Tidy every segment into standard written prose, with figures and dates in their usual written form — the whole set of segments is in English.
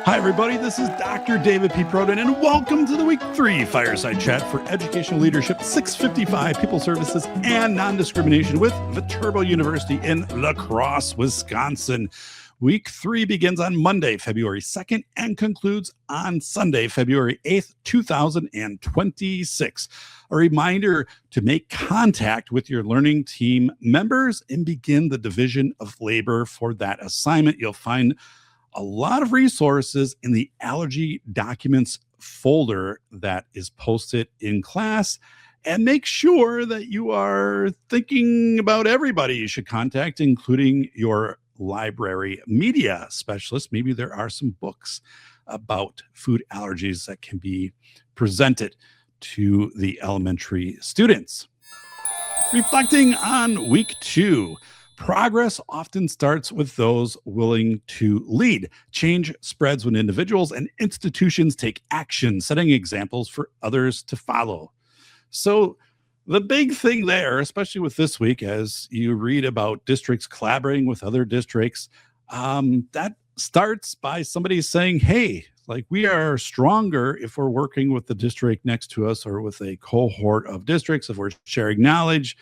Hi, everybody. This is Dr. David P. Perrodin, and welcome to the Week 3 Fireside Chat for Educational Leadership 655 Pupil Services and Non-Discrimination with Viterbo University in La Crosse, Wisconsin. Week 3 begins on Monday, February 2nd, and concludes on Sunday, February 8th, 2026. A reminder to make contact with your learning team members and begin the division of labor for that assignment. You'll find a lot of resources in the allergy documents folder that is posted in class, and make sure that you are thinking about everybody you should contact, including your library media specialist. Maybe there are some books about food allergies that can be presented to the elementary students. Reflecting on week 2. Progress often starts with those willing to lead. Change spreads when individuals and institutions take action, setting examples for others to follow. So the big thing there, especially with this week, as you read about districts collaborating with other districts, that starts by somebody saying, hey, like, we are stronger if we're working with the district next to us or with a cohort of districts, if we're sharing knowledge.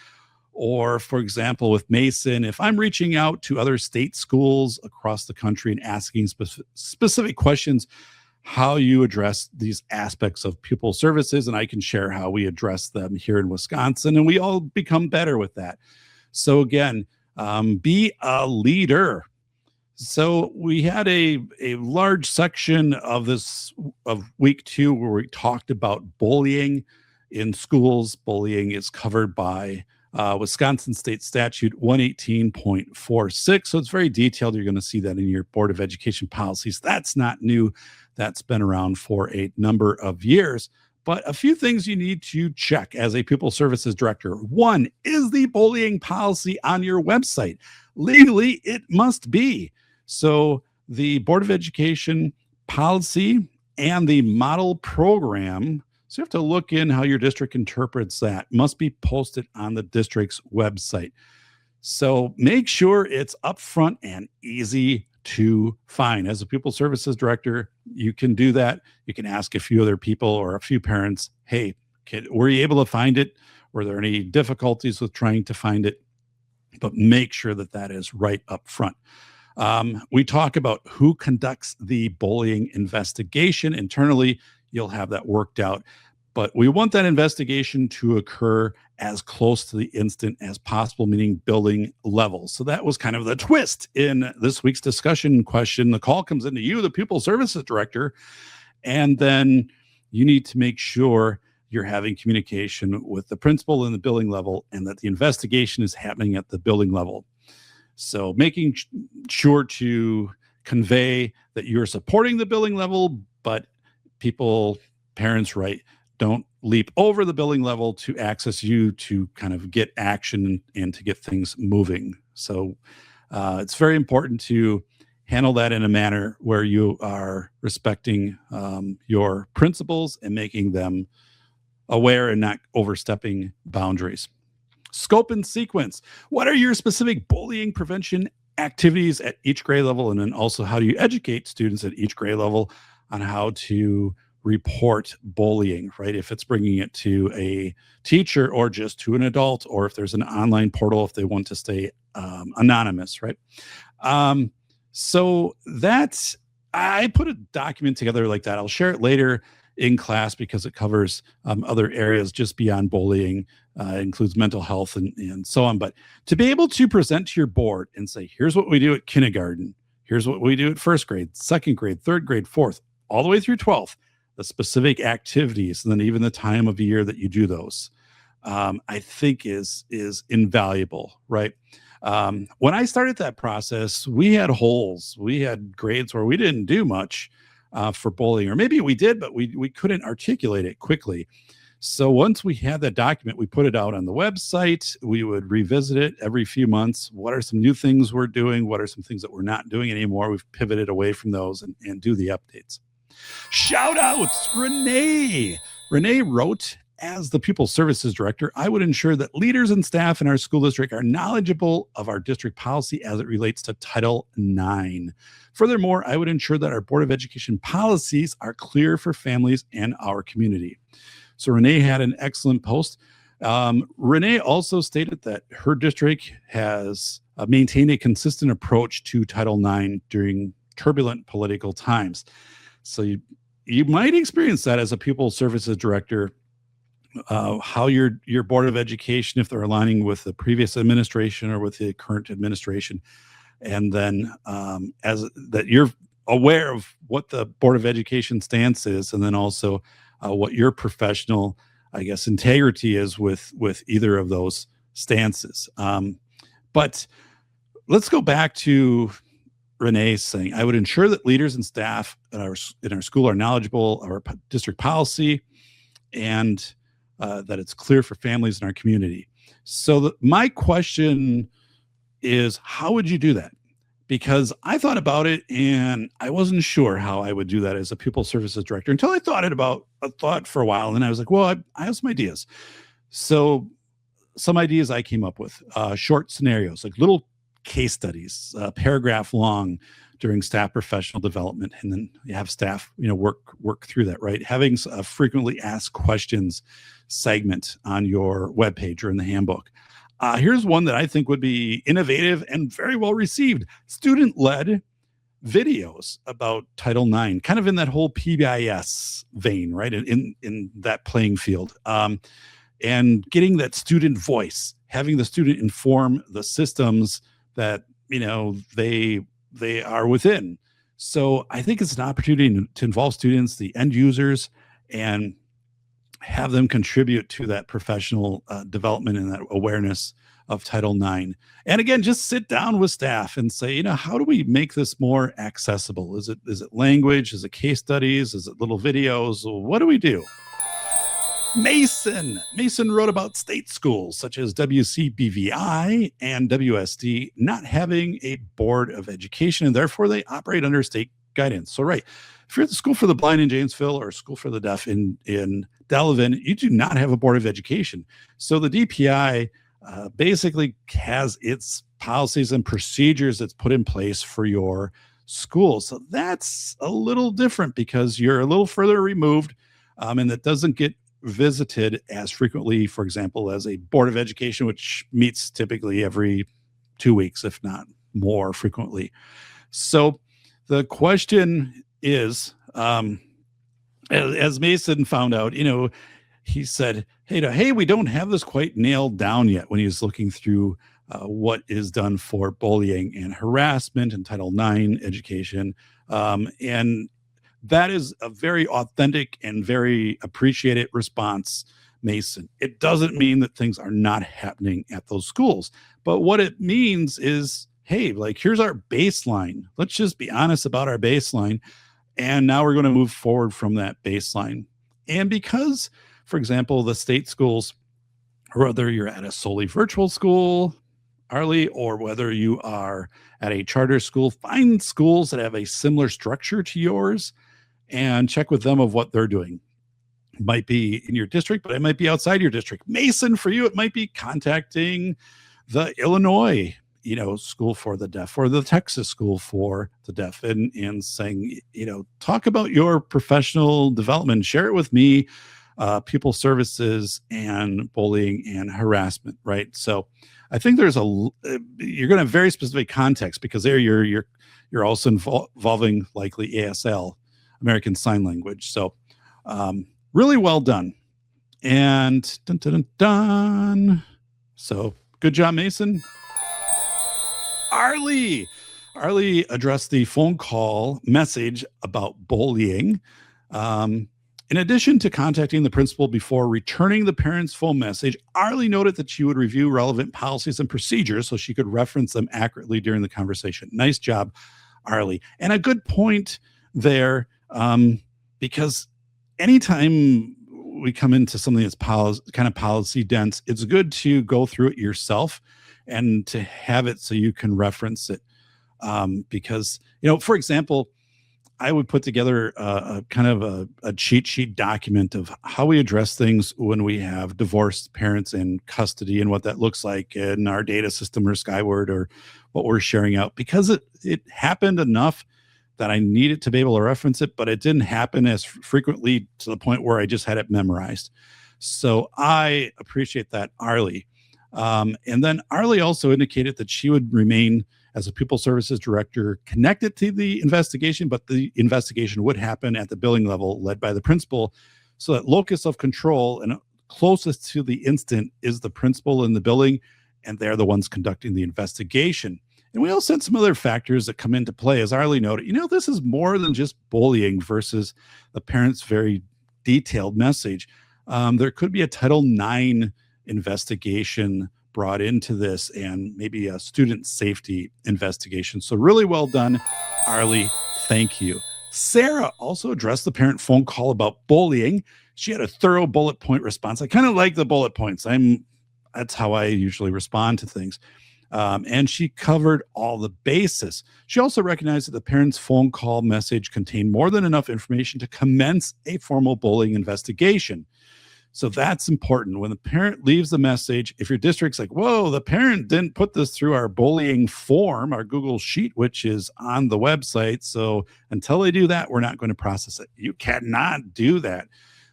Or, for example, with Mason, if I'm reaching out to other state schools across the country and asking specific questions, how you address these aspects of pupil services, and I can share how we address them here in Wisconsin, and we all become better with that. So again, be a leader. So we had a large section of week 2 where we talked about bullying in schools. Bullying is covered by Wisconsin State Statute 118.46. So it's very detailed. You're going to see that in your Board of Education policies. That's not new. That's been around for a number of years. But a few things you need to check as a Pupil Services Director. 1, is the bullying policy on your website? Legally, it must be. So the Board of Education policy and the model program, so you have to look in how your district interprets that, must be posted on the district's website. So make sure it's upfront and easy to find. As a Pupil Services Director, you can do that. You can ask a few other people or a few parents, hey, were you able to find it? Were there any difficulties with trying to find it? But make sure that that is right up front. We talk about who conducts the bullying investigation internally. You'll have that worked out. But we want that investigation to occur as close to the incident as possible, meaning building level. So that was kind of the twist in this week's discussion question. The call comes into you, the Pupil Services Director, and then you need to make sure you're having communication with the principal in the building level and that the investigation is happening at the building level. So making sure to convey that you're supporting the building level, but parents, right, don't leap over the building level to access you to kind of get action and to get things moving. So it's very important to handle that in a manner where you are respecting your principals and making them aware and not overstepping boundaries. Scope and sequence. What are your specific bullying prevention activities at each grade level? And then also, how do you educate students at each grade level on how to report bullying, right? If it's bringing it to a teacher or just to an adult, or if there's an online portal, if they want to stay anonymous, right? So that's, I put a document together like that. I'll share it later in class because it covers other areas just beyond bullying, includes mental health and so on. But to be able to present to your board and say, here's what we do at kindergarten, here's what we do at first grade, second grade, third grade, fourth, all the way through 12th, the specific activities, and then even the time of year that you do those, I think is invaluable, right? When I started that process, we had holes. We had grades where we didn't do much for bullying, or maybe we did, but we couldn't articulate it quickly. So once we had that document, we put it out on the website. We would revisit it every few months. What are some new things we're doing? What are some things that we're not doing anymore? We've pivoted away from those and do the updates. Shout outs, Renee. Renee wrote as the Pupil Services Director, I would ensure that leaders and staff in our school district are knowledgeable of our district policy as it relates to Title IX. Furthermore, I would ensure that our Board of Education policies are clear for families and our community. So Renee had an excellent post. Renee also stated that her district has maintained a consistent approach to Title IX during turbulent political times. So you might experience that as a Pupil Services Director, how your Board of Education, if they're aligning with the previous administration or with the current administration, and then as that you're aware of what the Board of Education stance is, and then also what your professional, I guess, integrity is with either of those stances. But let's go back to Renee's saying, I would ensure that leaders and staff in our school are knowledgeable of our district policy, and that it's clear for families in our community. So my question is, how would you do that? Because I thought about it and I wasn't sure how I would do that as a Pupil Services Director until I thought for a while. And I was like, well, I have some ideas. So some ideas I came up with, short scenarios, like little case studies, paragraph long during staff professional development. And then you have staff, work through that, right? Having a frequently asked questions segment on your webpage or in the handbook. Here's one that I think would be innovative and very well received. Student-led videos about Title IX, kind of in that whole PBIS vein, right? In that playing field. And getting that student voice, having the student inform the systems that, they are within. So I think it's an opportunity to involve students, the end users, and have them contribute to that professional development and that awareness of Title IX. And again, just sit down with staff and say, how do we make this more accessible? Is it language? Is it case studies? Is it little videos? What do we do? Mason wrote about state schools such as WCBVI and WSD not having a board of education, and therefore they operate under state guidance. So, right, if you're at the School for the Blind in Janesville or School for the Deaf in Delavan, you do not have a board of education. So the DPI basically has its policies and procedures that's put in place for your school. So that's a little different because you're a little further removed, and that doesn't get visited as frequently, for example, as a board of education, which meets typically every 2 weeks, if not more frequently. So the question is, as Mason found out, he said, hey, we don't have this quite nailed down yet when he was looking through what is done for bullying and harassment and Title IX education. And that is a very authentic and very appreciated response, Mason. It doesn't mean that things are not happening at those schools. But what it means is, hey, here's our baseline. Let's just be honest about our baseline. And now we're going to move forward from that baseline. And because, for example, the state schools, whether you're at a solely virtual school, Arlie, or whether you are at a charter school, find schools that have a similar structure to yours and check with them of what they're doing. It might be in your district, but it might be outside your district. Mason, for you, it might be contacting the Illinois School for the Deaf or the Texas School for the Deaf and saying, talk about your professional development, share it with me, Pupil Services and bullying and harassment, right? So I think there's you're going to have very specific context because there you're also involving likely ASL, American Sign Language. So really well done. And dun, dun, dun, dun. So good job, Mason. Arlie addressed the phone call message about bullying. In addition to contacting the principal before returning the parent's phone message, Arlie noted that she would review relevant policies and procedures so she could reference them accurately during the conversation. Nice job, Arlie. And a good point there, because anytime we come into something that's kind of policy dense, it's good to go through it yourself and to have it so you can reference it. Because, for example, I would put together a kind of a cheat sheet document of how we address things when we have divorced parents in custody and what that looks like in our data system or Skyward or what we're sharing out, because it happened enough that I needed to be able to reference it, but it didn't happen as frequently to the point where I just had it memorized. So I appreciate that, Arlie. And then Arlie also indicated that she would remain as a Pupil Services Director connected to the investigation, but the investigation would happen at the billing level led by the principal, so that locus of control and closest to the incident is the principal in the billing, and they're the ones conducting the investigation. And we also had some other factors that come into play. As Arlie noted, this is more than just bullying versus the parent's very detailed message. There could be a Title IX investigation brought into this, and maybe a student safety investigation. So really well done, Arlie. Thank you. Sarah also addressed the parent phone call about bullying. She had a thorough bullet point response. I kind of like the bullet points. That's how I usually respond to things. And she covered all the bases. She also recognized that the parent's phone call message contained more than enough information to commence a formal bullying investigation. So that's important. When the parent leaves the message, if your district's like, whoa, the parent didn't put this through our bullying form, our Google Sheet, which is on the website. So until they do that, we're not going to process it. You cannot do that.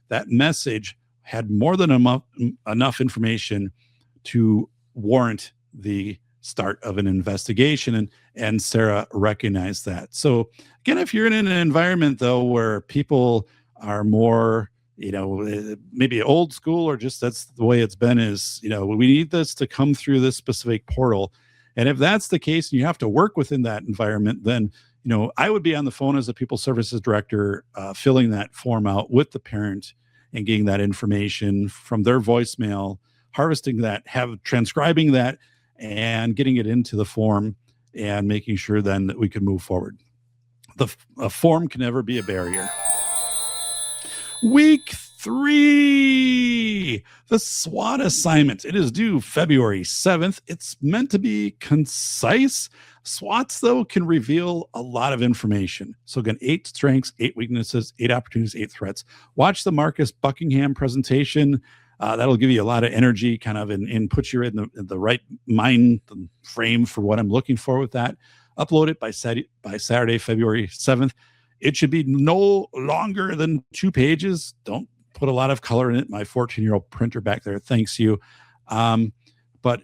That message had more than enough information to warrant the start of an investigation. And Sarah recognized that. So again, if you're in an environment, though, where people are more maybe old school, or just that's the way it's been, is, we need this to come through this specific portal. And if that's the case and you have to work within that environment, then, I would be on the phone as a Pupil Services Director, filling that form out with the parent and getting that information from their voicemail, harvesting that, transcribing that, and getting it into the form, and making sure then that we can move forward. A form can never be a barrier. Week 3, the SWOT assignment. It is due February 7th. It's meant to be concise. SWOTs, though, can reveal a lot of information. So again, 8 strengths, 8 weaknesses, 8 opportunities, 8 threats. Watch the Marcus Buckingham presentation. That'll give you a lot of energy, kind of, and put you in the right mind frame for what I'm looking for with that. Upload it by Saturday, February 7th. It should be no longer than 2 pages. Don't put a lot of color in it. My 14-year-old printer back there thanks you. But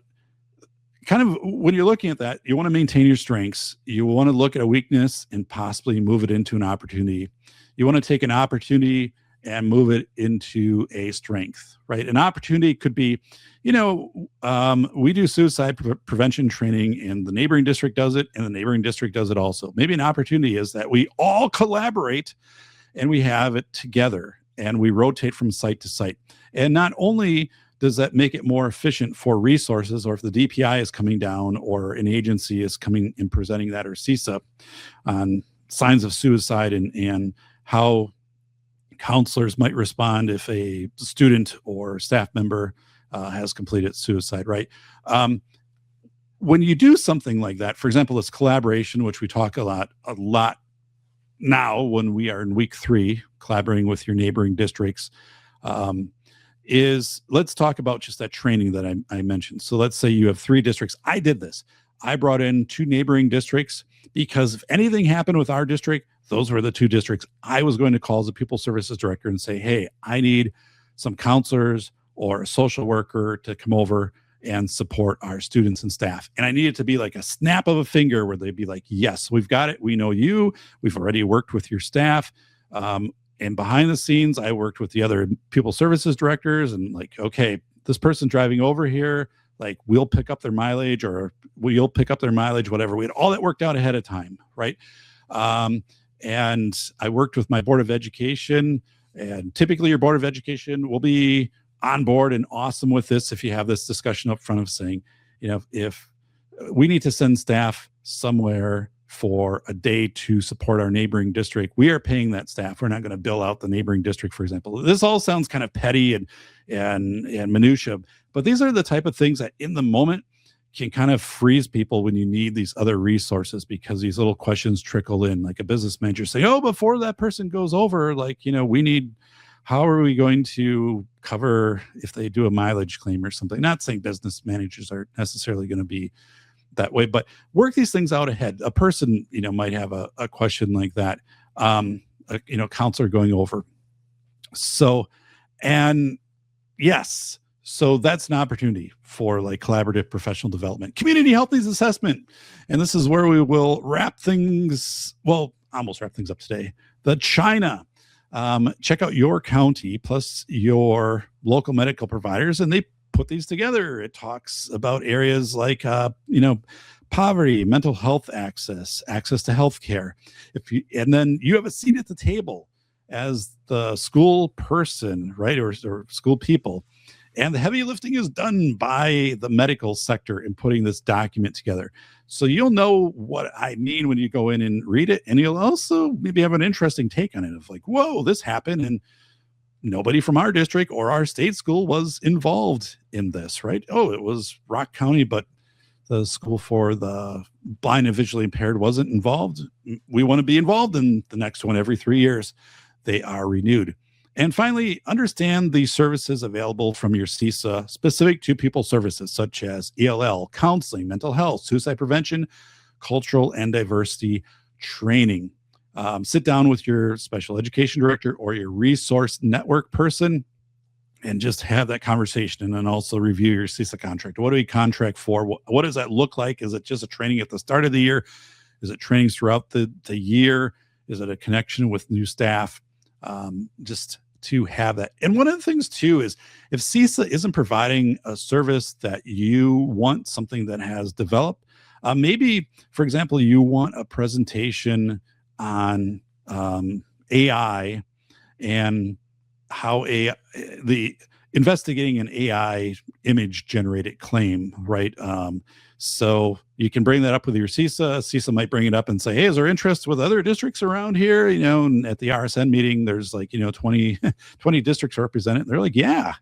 kind of when you're looking at that, you want to maintain your strengths. You want to look at a weakness and possibly move it into an opportunity. You want to take an opportunity and move it into a strength, right? An opportunity could be, we do suicide prevention training, and the neighboring district does it, and the neighboring district does it also. Maybe an opportunity is that we all collaborate and we have it together, and we rotate from site to site. And not only does that make it more efficient for resources, or if the DPI is coming down, or an agency is coming and presenting that, or CESA, on signs of suicide and how counselors might respond if a student or staff member has completed suicide, right? When you do something like that, for example, this collaboration, which we talk a lot now when we are in week 3, collaborating with your neighboring districts, let's talk about just that training that I mentioned. So let's say you have 3 districts. I did this. I brought in 2 neighboring districts, because if anything happened with our district, those were the 2 districts I was going to call as a Pupil Services Director and say, hey, I need some counselors or a social worker to come over and support our students and staff. And I need it to be like a snap of a finger, where they'd be like, yes, we've got it. We know you. We've already worked with your staff. And behind the scenes, I worked with the other Pupil Services Directors, and like, okay, this person driving over here, like, we'll pick up their mileage, or you'll pick up their mileage, whatever. We had all that worked out ahead of time, right? And I worked with my Board of Education, and typically your Board of Education will be on board and awesome with this if you have this discussion up front of saying, if we need to send staff somewhere for a day to support our neighboring district, we are paying that staff. We're not going to bill out the neighboring district, for example. This all sounds kind of petty and minutia, but these are the type of things that in the moment can kind of freeze people when you need these other resources, because these little questions trickle in, like a business manager saying, oh, before that person goes over, like, we need, how are we going to cover if they do a mileage claim or something? Not saying business managers are necessarily going to be that way, but work these things out ahead. A person, might have a question like that. Counselor going over. So, and yes, so that's an opportunity for like collaborative professional development. Community health needs assessment. And this is where we will almost wrap things up today. The China. Check out your county plus your local medical providers, and they put these together. It talks about areas like, poverty, mental health access to healthcare. And then you have a seat at the table as the school person, right, or school people. And the heavy lifting is done by the medical sector in putting this document together. So you'll know what I mean when you go in and read it. And you'll also maybe have an interesting take on it of like, whoa, this happened. And nobody from our district or our state school was involved in this, right? Oh, it was Rock County, but the school for the blind and visually impaired wasn't involved. We want to be involved in the next one every 3 years. They are renewed. And finally, understand the services available from your CESA specific to pupil services, such as ELL, counseling, mental health, suicide prevention, cultural and diversity training. Sit down with your special education director or your resource network person and just have that conversation, and then also review your CESA contract. What do we contract for? What does that look like? Is it just a training at the start of the year? Is it trainings throughout the year? Is it a connection with new staff? Just to have that. And one of the things too is if CESA isn't providing a service that you want, something that has developed, maybe, for example, you want a presentation on AI and how the investigating an AI image generated claim, right? So you can bring that up with your CESA. CESA might bring it up and say, hey, is there interest with other districts around here? And at the RSN meeting, there's like, 20 districts represented. They're like, yeah,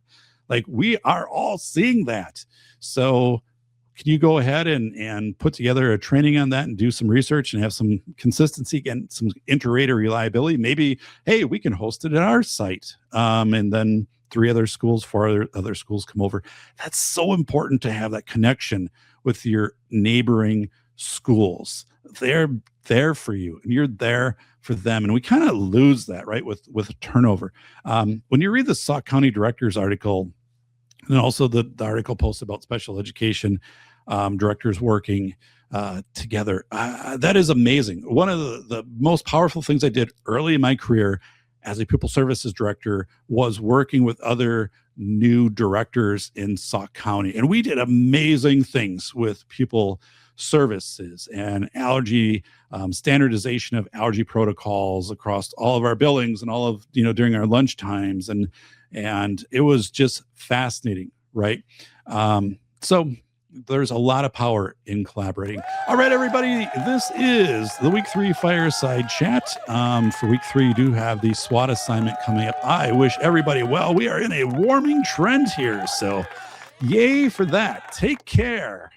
like we are all seeing that. So can you go ahead and put together a training on that and do some research and have some consistency and some inter-rater reliability? Maybe, hey, we can host it at our site. And then 4 other schools come over. That's so important to have that connection with your neighboring schools. They're there for you and you're there for them. And we kind of lose that, right, with turnover. When you read the Sauk County Director's article, and also the article posted about special education directors working together, that is amazing. One of the most powerful things I did early in my career as a pupil services director was working with other new directors in Sauk County. And we did amazing things with pupil services and allergy standardization of allergy protocols across all of our buildings and all of, during our lunch times. And it was just fascinating, right? So there's a lot of power in collaborating. All right, everybody, this is the week 3 Fireside Chat. For week 3, you do have the SWOT assignment coming up. I wish everybody well. We are in a warming trend here, so yay for that. Take care.